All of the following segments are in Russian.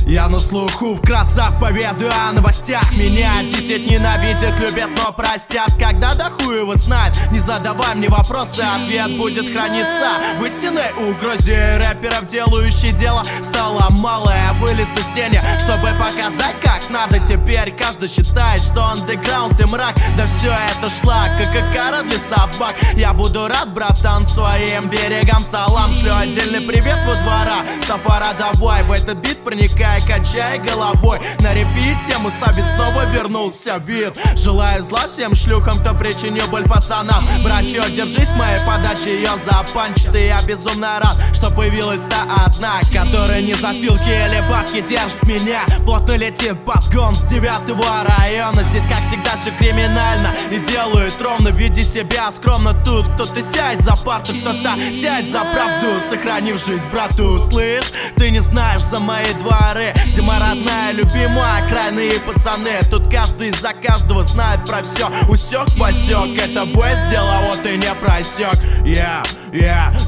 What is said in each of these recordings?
Я на слуху, вкратце поведаю о новостях. Меня 10 ненавидят, любят, но простят. Когда до хуя его знает, не задавай мне вопросы, ответ будет храниться в истинной угрозе рэперов, делающий дело стало мало. Я вылез из тени, чтобы показать, как надо. Теперь каждый считает, что андеграунд и мрак. Да все это шлак, как и кара для собак. Я буду рад, братан, своим берегам салам. Шлю отдельный привет во двора. Сафара, давай в этот бит проникай, качай головой. На репит тему ставит, снова вернулся вид. Желаю зла всем шлюхам, кто причинил боль пацанам. Братья, держись моей подачи, ее запанчит. И я безумно рад, что появилась та одна, которая не за филки или бабки держит меня. Плотно летит подгон с 9-го района. Здесь как всегда все криминально и делают ровно. Веди себя скромно тут. Кто-то сядет за парту, кто-то сядет за правду, сохранив жизнь брату. Слышь, ты не знаешь за мои дворы, где моя родная, любимая, крайние пацаны. Тут каждый за каждого знает про все. Усек-посек, это бой сделал, вот и не просек.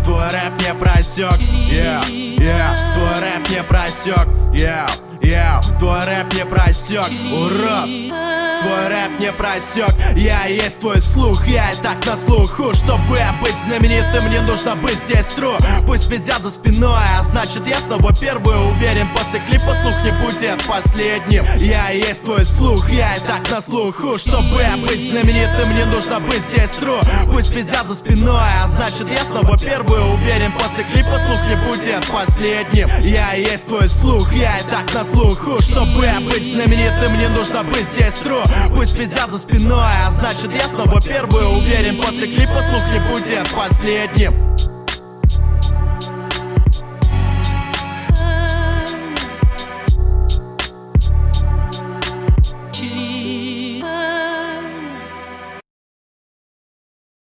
Твой рэп не просек. Твой рэп не просек. Твой рэп не просек. Урод, твой рэп не просек. Я есть твой слух, я и так на слуху. Чтобы быть знаменитым, мне нужно быть здесь true. Пусть пиздят за спиной, а значит я снова первый. Уверен, после клипа слух не будет последним. Я есть твой слух, я и так на слуху. Чтобы быть знаменитым, мне нужно быть здесь true. Пусть пиздят за спиной, а значит я снова первый. Уверен, после клипа слух не будет последним. Я есть твой слух, я и так на слуху. Чтобы быть знаменитым, мне нужно быть здесь true. Пусть пиздят за спиной, а значит я снова первый. Уверен, после клипа слух не будет последним.